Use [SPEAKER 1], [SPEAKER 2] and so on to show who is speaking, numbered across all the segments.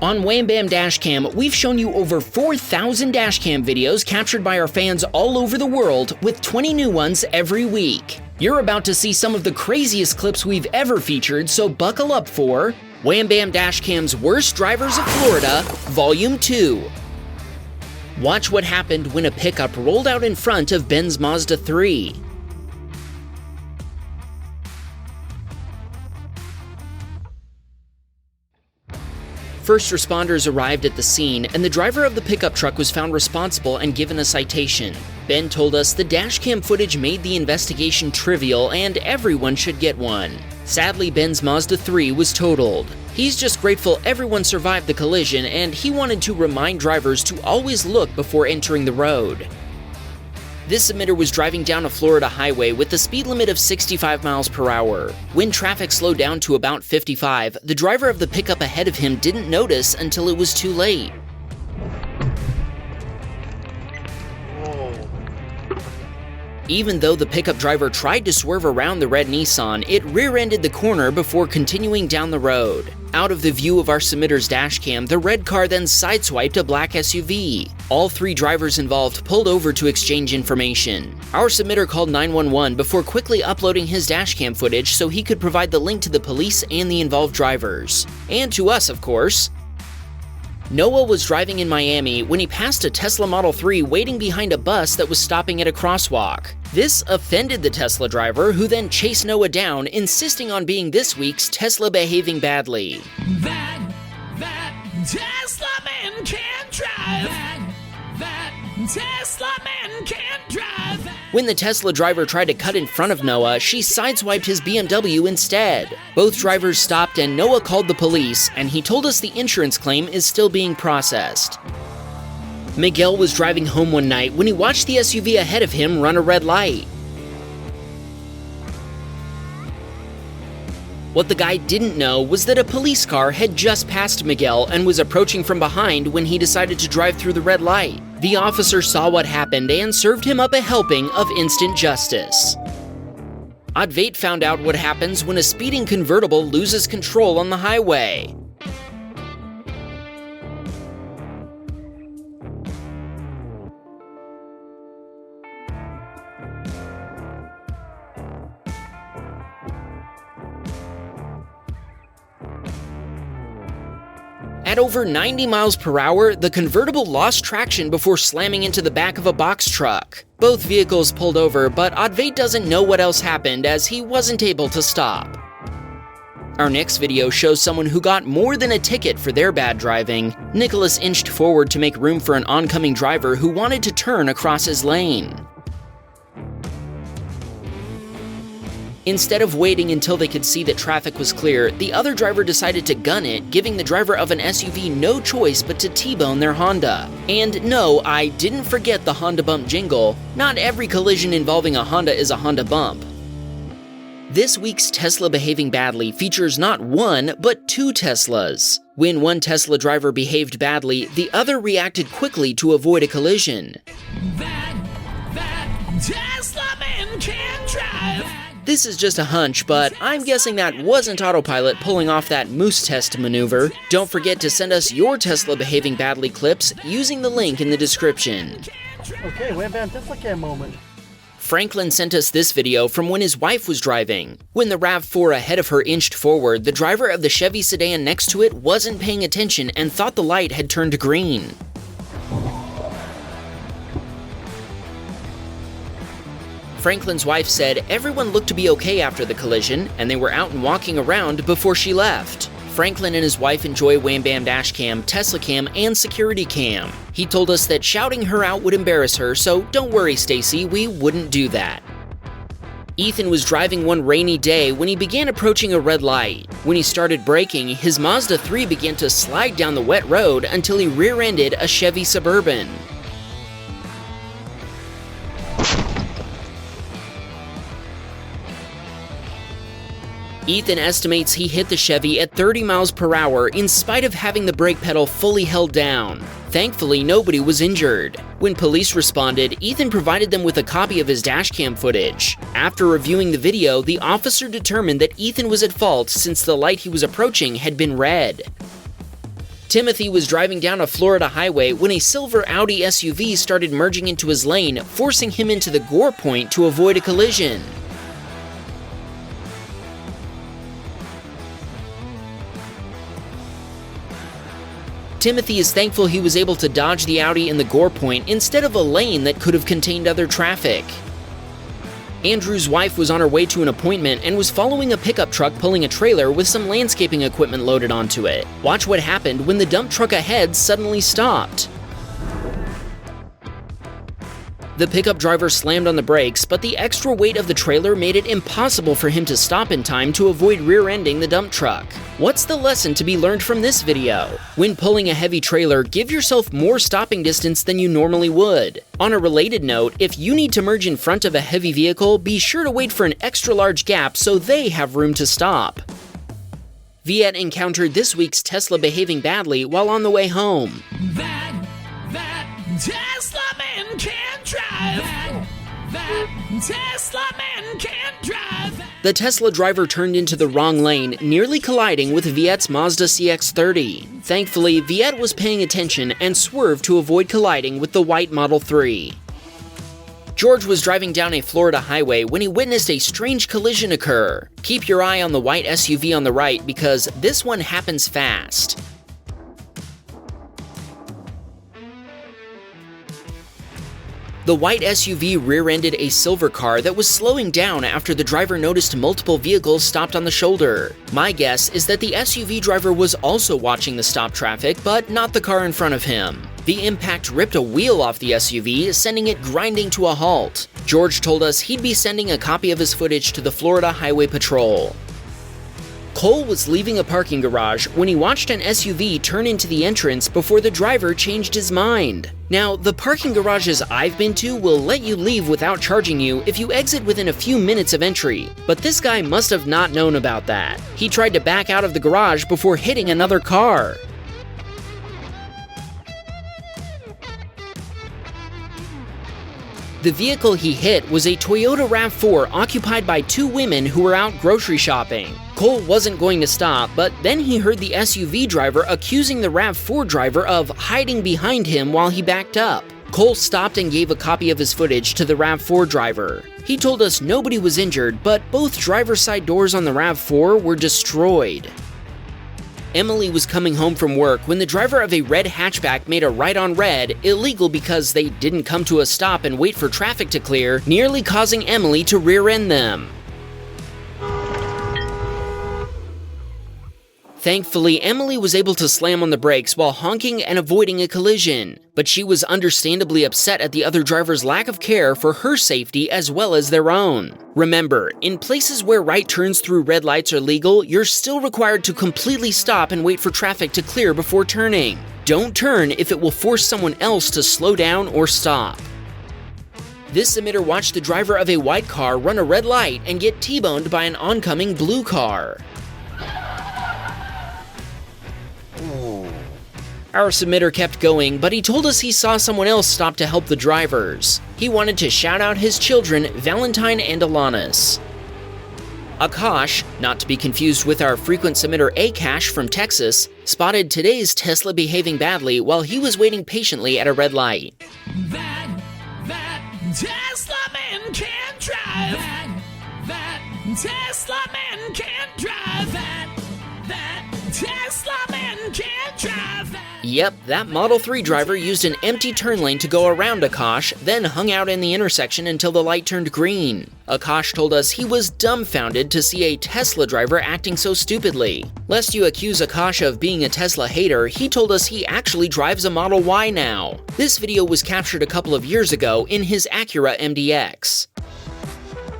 [SPEAKER 1] On Wham Baam Dashcam, we've shown you over 4,000 dashcam videos captured by our fans all over the world, with 20 new ones every week. You're about to see some of the craziest clips we've ever featured, so buckle up for Wham Baam Dashcam's Worst Drivers of Florida, Volume 2. Watch what happened when a pickup rolled out in front of Ben's Mazda 3. First responders arrived at the scene, and the driver of the pickup truck was found responsible and given a citation. Ben told us the dashcam footage made the investigation trivial and everyone should get one. Sadly, Ben's Mazda 3 was totaled. He's just grateful everyone survived the collision, and he wanted to remind drivers to always look before entering the road. This submitter was driving down a Florida highway with a speed limit of 65 miles per hour. When traffic slowed down to about 55, the driver of the pickup ahead of him didn't notice until it was too late. Even though the pickup driver tried to swerve around the red Nissan, it rear-ended the corner before continuing down the road. Out of the view of our submitter's dashcam, the red car then sideswiped a black SUV. All three drivers involved pulled over to exchange information. Our submitter called 911 before quickly uploading his dashcam footage so he could provide the link to the police and the involved drivers. And to us, of course. Noah was driving in Miami when he passed a Tesla Model 3 waiting behind a bus that was stopping at a crosswalk. This offended the Tesla driver, who then chased Noah down, insisting on being this week's Tesla Behaving Badly.
[SPEAKER 2] That Tesla man can't drive. That Tesla man can't drive.
[SPEAKER 1] When the Tesla driver tried to cut in front of Noah, she sideswiped his BMW instead. Both drivers stopped and Noah called the police, and he told us the insurance claim is still being processed. Miguel was driving home one night when he watched the SUV ahead of him run a red light. What the guy didn't know was that a police car had just passed Miguel and was approaching from behind when he decided to drive through the red light. The officer saw what happened and served him up a helping of instant justice. Advait found out what happens when a speeding convertible loses control on the highway. At over 90 miles per hour, the convertible lost traction before slamming into the back of a box truck. Both vehicles pulled over, but Advait doesn't know what else happened as he wasn't able to stop. Our next video shows someone who got more than a ticket for their bad driving. Nicholas inched forward to make room for an oncoming driver who wanted to turn across his lane. Instead of waiting until they could see that traffic was clear, the other driver decided to gun it, giving the driver of an SUV no choice but to T-bone their Honda. And no, I didn't forget the Honda bump jingle. Not every collision involving a Honda is a Honda bump. This week's Tesla Behaving Badly features not one, but two Teslas. When one Tesla driver behaved badly, the other reacted quickly to avoid a collision.
[SPEAKER 2] That Tesla man can't drive.
[SPEAKER 1] This is just a hunch, but I'm guessing that wasn't autopilot pulling off that moose test maneuver. Don't forget to send us your Tesla Behaving Badly clips using the link in the description.
[SPEAKER 3] Okay, Wham Baam Dashcam moment.
[SPEAKER 1] Franklin sent us this video from when his wife was driving. When the RAV4 ahead of her inched forward, the driver of the Chevy sedan next to it wasn't paying attention and thought the light had turned green. Franklin's wife said everyone looked to be okay after the collision, and they were out and walking around before she left. Franklin and his wife enjoy Wham Baam Dashcam, Tesla Cam, and Security Cam. He told us that shouting her out would embarrass her, so don't worry, Stacy, we wouldn't do that. Ethan was driving one rainy day when he began approaching a red light. When he started braking, his Mazda 3 began to slide down the wet road until he rear-ended a Chevy Suburban. Ethan estimates he hit the Chevy at 30 miles per hour in spite of having the brake pedal fully held down. Thankfully, nobody was injured. When police responded, Ethan provided them with a copy of his dashcam footage. After reviewing the video, the officer determined that Ethan was at fault since the light he was approaching had been red. Timothy was driving down a Florida highway when a silver Audi SUV started merging into his lane, forcing him into the gore point to avoid a collision. Timothy is thankful he was able to dodge the Audi in the gore point instead of a lane that could have contained other traffic. Andrew's wife was on her way to an appointment and was following a pickup truck pulling a trailer with some landscaping equipment loaded onto it. Watch what happened when the dump truck ahead suddenly stopped. The pickup driver slammed on the brakes, but the extra weight of the trailer made it impossible for him to stop in time to avoid rear-ending the dump truck. What's the lesson to be learned from this video? When pulling a heavy trailer, give yourself more stopping distance than you normally would. On a related note, if you need to merge in front of a heavy vehicle, be sure to wait for an extra large gap so they have room to stop. Viet encountered this week's Tesla behaving badly while on the way home.
[SPEAKER 2] That Tesla man can't drive. That Tesla man can't drive.
[SPEAKER 1] The Tesla driver turned into the wrong lane, nearly colliding with Viet's Mazda CX-30. Thankfully, Viet was paying attention and swerved to avoid colliding with the white Model 3. George was driving down a Florida highway when he witnessed a strange collision occur. Keep your eye on the white SUV on the right because this one happens fast. The white SUV rear-ended a silver car that was slowing down after the driver noticed multiple vehicles stopped on the shoulder. My guess is that the SUV driver was also watching the stop traffic, but not the car in front of him. The impact ripped a wheel off the SUV, sending it grinding to a halt. George told us he'd be sending a copy of his footage to the Florida Highway Patrol. Cole was leaving a parking garage when he watched an SUV turn into the entrance before the driver changed his mind. Now, the parking garages I've been to will let you leave without charging you if you exit within a few minutes of entry, but this guy must have not known about that. He tried to back out of the garage before hitting another car. The vehicle he hit was a Toyota RAV4 occupied by two women who were out grocery shopping. Cole wasn't going to stop, but then he heard the SUV driver accusing the RAV4 driver of hiding behind him while he backed up. Cole stopped and gave a copy of his footage to the RAV4 driver. He told us nobody was injured, but both driver's side doors on the RAV4 were destroyed. Emily was coming home from work when the driver of a red hatchback made a right on red, illegal because they didn't come to a stop and wait for traffic to clear, nearly causing Emily to rear-end them. Thankfully, Emily was able to slam on the brakes while honking and avoiding a collision, but she was understandably upset at the other driver's lack of care for her safety as well as their own. Remember, in places where right turns through red lights are legal, you're still required to completely stop and wait for traffic to clear before turning. Don't turn if it will force someone else to slow down or stop. This submitter watched the driver of a white car run a red light and get T-boned by an oncoming blue car. Our submitter kept going, but he told us he saw someone else stop to help the drivers. He wanted to shout out his children, Valentine and Alanis. Akash, not to be confused with our frequent submitter Akash from Texas, spotted today's Tesla behaving badly while he was waiting patiently at a red light.
[SPEAKER 2] That Tesla man can't drive. That Tesla man can't drive. That Tesla man can't drive.
[SPEAKER 1] Yep, that Model 3 driver used an empty turn lane to go around Akash, then hung out in the intersection until the light turned green. Akash told us he was dumbfounded to see a Tesla driver acting so stupidly. Lest you accuse Akash of being a Tesla hater, he told us he actually drives a Model Y now. This video was captured a couple of years ago in his Acura MDX.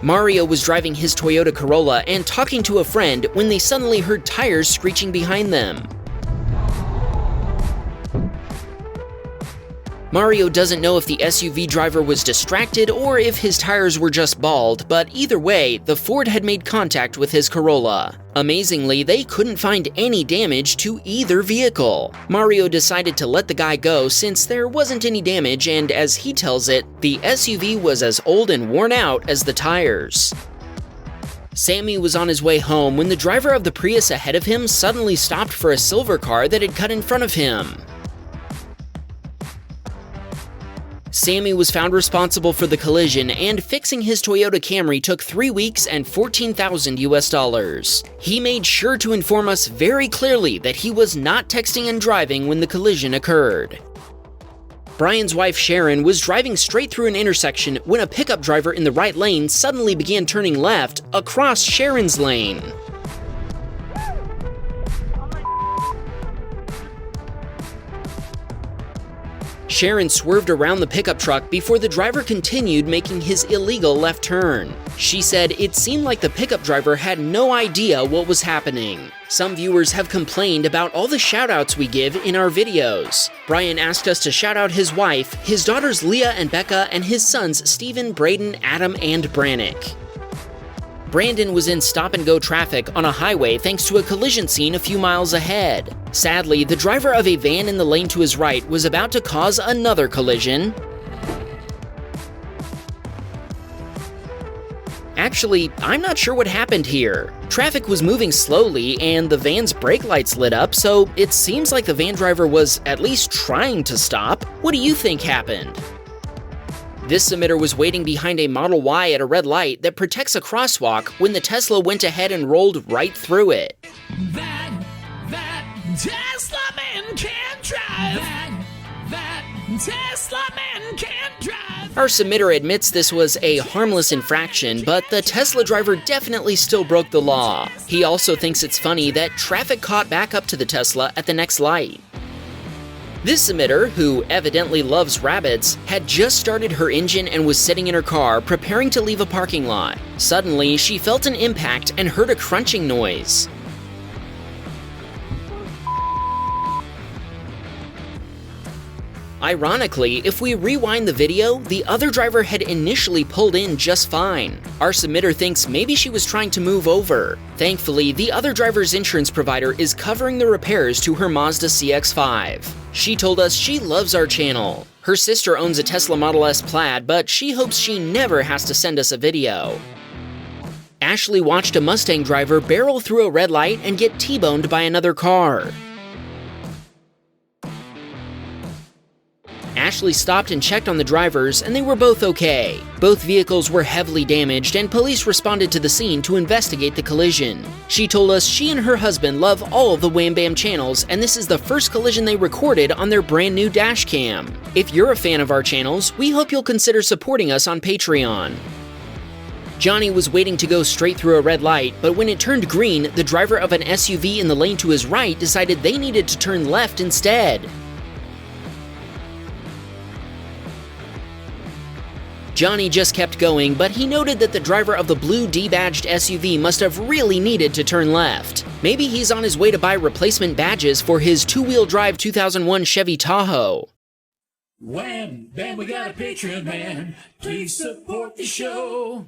[SPEAKER 1] Mario was driving his Toyota Corolla and talking to a friend when they suddenly heard tires screeching behind them. Mario doesn't know if the SUV driver was distracted or if his tires were just bald, but either way, the Ford had made contact with his Corolla. Amazingly, they couldn't find any damage to either vehicle. Mario decided to let the guy go since there wasn't any damage, and as he tells it, the SUV was as old and worn out as the tires. Sammy was on his way home when the driver of the Prius ahead of him suddenly stopped for a silver car that had cut in front of him. Sammy was found responsible for the collision, and fixing his Toyota Camry took 3 weeks and $14,000 US. He made sure to inform us very clearly that he was not texting and driving when the collision occurred. Brian's wife Sharon was driving straight through an intersection when a pickup driver in the right lane suddenly began turning left across Sharon's lane. Sharon swerved around the pickup truck before the driver continued making his illegal left turn. She said it seemed like the pickup driver had no idea what was happening. Some viewers have complained about all the shoutouts we give in our videos. Brian asked us to shout out his wife, his daughters Leah and Becca, and his sons Steven, Braden, Adam, and Brannick. Brandon was in stop-and-go traffic on a highway thanks to a collision scene a few miles ahead. Sadly, the driver of a van in the lane to his right was about to cause another collision. Actually, I'm not sure what happened here. Traffic was moving slowly and the van's brake lights lit up, so it seems like the van driver was at least trying to stop. What do you think happened? This submitter was waiting behind a Model Y at a red light that protects a crosswalk when the Tesla went ahead and rolled right through it.
[SPEAKER 2] That Tesla man can't drive. That Tesla man can't drive.
[SPEAKER 1] Our submitter admits this was a harmless infraction, but the Tesla driver definitely still broke the law. He also thinks it's funny that traffic caught back up to the Tesla at the next light. This submitter, who evidently loves rabbits, had just started her engine and was sitting in her car preparing to leave a parking lot. Suddenly, she felt an impact and heard a crunching noise. Ironically, if we rewind the video, the other driver had initially pulled in just fine. Our submitter thinks maybe she was trying to move over. Thankfully, the other driver's insurance provider is covering the repairs to her Mazda CX-5. She told us she loves our channel. Her sister owns a Tesla Model S Plaid, but she hopes she never has to send us a video. Ashley watched a Mustang driver barrel through a red light and get T-boned by another car. Ashley stopped and checked on the drivers, and they were both okay. Both vehicles were heavily damaged, and police responded to the scene to investigate the collision. She told us she and her husband love all of the Wham Bam channels, and this is the first collision they recorded on their brand new Dashcam. If you're a fan of our channels, we hope you'll consider supporting us on Patreon. Johnny was waiting to go straight through a red light, but when it turned green, the driver of an SUV in the lane to his right decided they needed to turn left instead. Johnny just kept going, but he noted that the driver of the blue D-badged SUV must have really needed to turn left. Maybe he's on his way to buy replacement badges for his two-wheel drive 2001 Chevy Tahoe.
[SPEAKER 2] Wham, bam, we got a Patreon man. Please support the show.